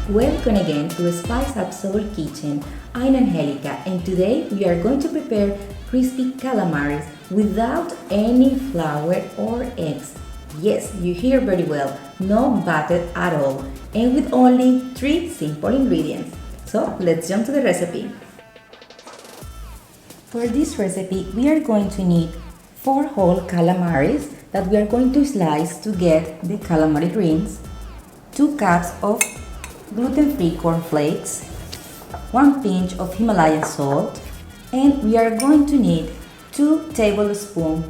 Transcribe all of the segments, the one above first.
Welcome again to Spice Up Soul Kitchen. I'm Angelica and today we are going to prepare crispy calamaris without any flour or eggs. Yes, you hear very well, no butter at all and with only 3 simple ingredients. So let's jump to the recipe. For this recipe we are going to need 4 whole calamaris that we are going to slice to get the calamari rings, 2 cups of gluten-free corn flakes, 1 pinch of Himalayan salt, and we are going to need 2 teaspoons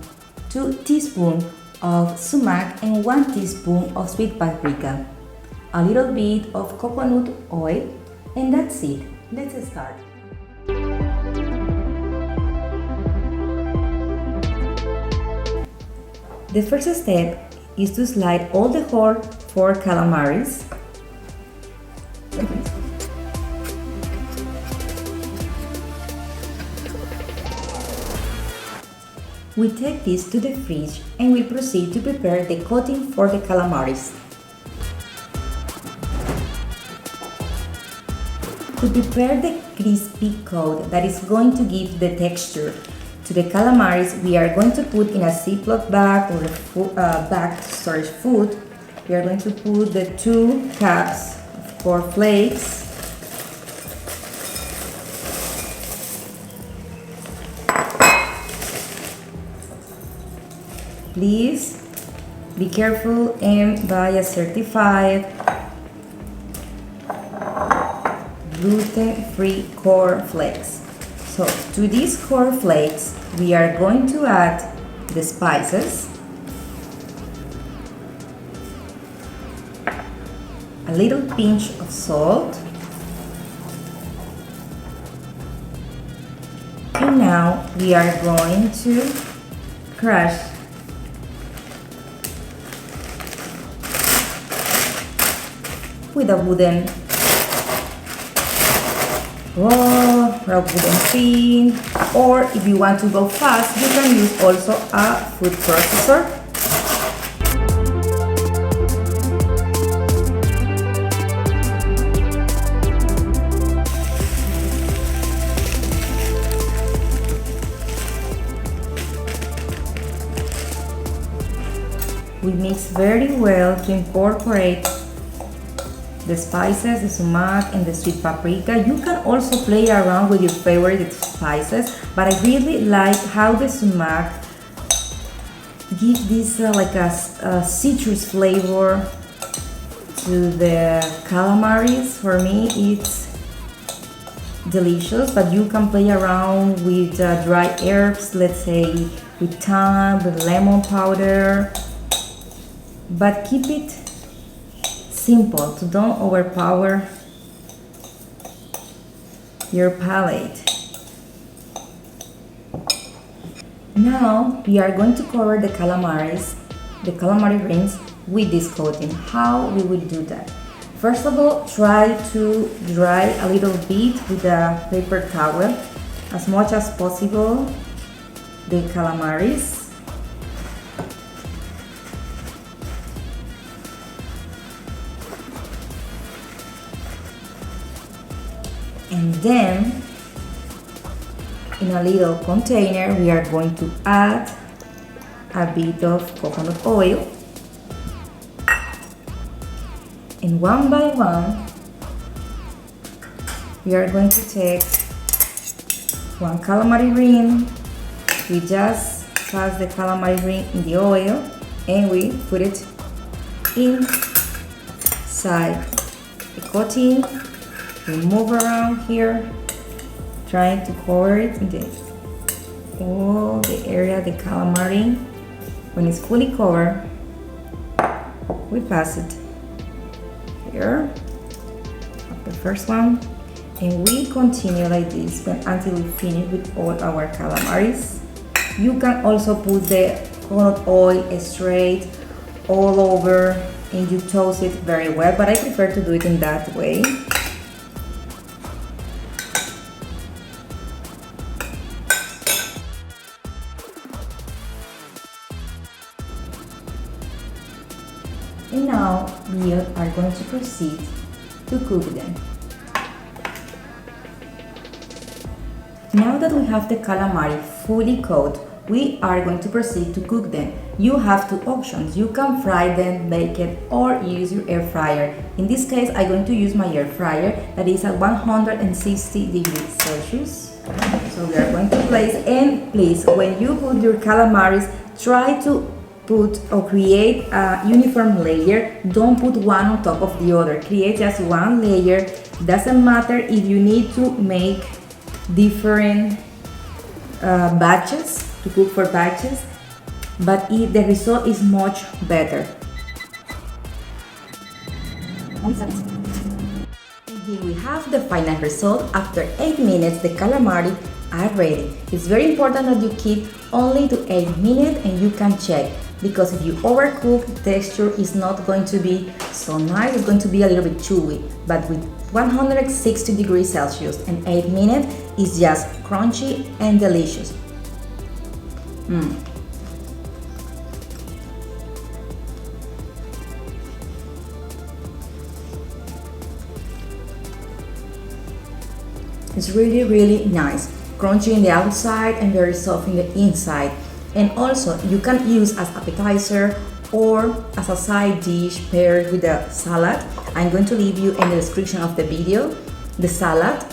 of sumac and 1 teaspoon of sweet paprika, a little bit of coconut oil, and that's it. Let's start. The first step is to slide all the whole 4 calamaris. We take this to the fridge and we proceed to prepare the coating for the calamaris. To prepare the crispy coat that is going to give the texture to the calamaris, we are going to put in a Ziploc bag or a bag to storage food. We are going to put the 2 cups of corn flakes, please be careful and buy a certified gluten-free corn flakes. So to these corn flakes we are going to add the spices, a little pinch of salt, and now we are going to crush with a wooden or a wooden pin, or if you want to go fast you can use also a food processor. We mix very well to incorporate the spices, the sumac and the sweet paprika. You can also play around with your favorite spices, but I really like how the sumac gives this like a citrus flavor to the calamaris. For me it's delicious, but you can play around with dry herbs, let's say with thyme, with lemon powder, but keep it simple to don't overpower your palate. Now we are going to cover the calamari rings with this coating. How we will do that? First of all, try to dry a little bit with a paper towel as much as possible the calamaris. And then in a little container we are going to add a bit of coconut oil, and one by one we are going to take 1 calamari ring. We just pass the calamari ring in the oil and we put it inside the coating. We move around here, trying to cover it in all the area of the calamari. When it's fully covered, we pass it here, the first one, and we continue like this until we finish with all our calamaris. You can also put the coconut oil straight all over and you toast it very well, but I prefer to do it in that way. And now we are going to proceed to cook them. Now that we have the calamari fully cooked, we are going to proceed to cook them. You have two options. You can fry them, bake it, or use your air fryer. In this case, I'm going to use my air fryer that is at 160 degrees Celsius. So we are going to place, and please, when you put your calamaris, try to put or create a uniform layer. Don't put one on top of the other. Create just one layer. Doesn't matter if you need to make different batches, to cook for batches, but the result is much better. And here we have the final result. After 8 minutes, the calamari are ready. It's very important that you keep only to 8 minutes, and you can check, because if you overcook, the texture is not going to be so nice. It's going to be a little bit chewy, but with 160 degrees Celsius and 8 minutes, it's just crunchy and delicious. It's really, really nice. Crunchy in the outside and very soft in the inside. And also, you can use as appetizer or as a side dish paired with a salad. I'm going to leave you in the description of the video the salad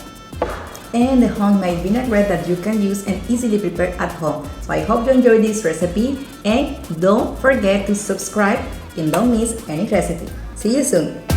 and the homemade vinaigrette that you can use and easily prepare at home. So I hope you enjoyed this recipe, and don't forget to subscribe and don't miss any recipe. See you soon!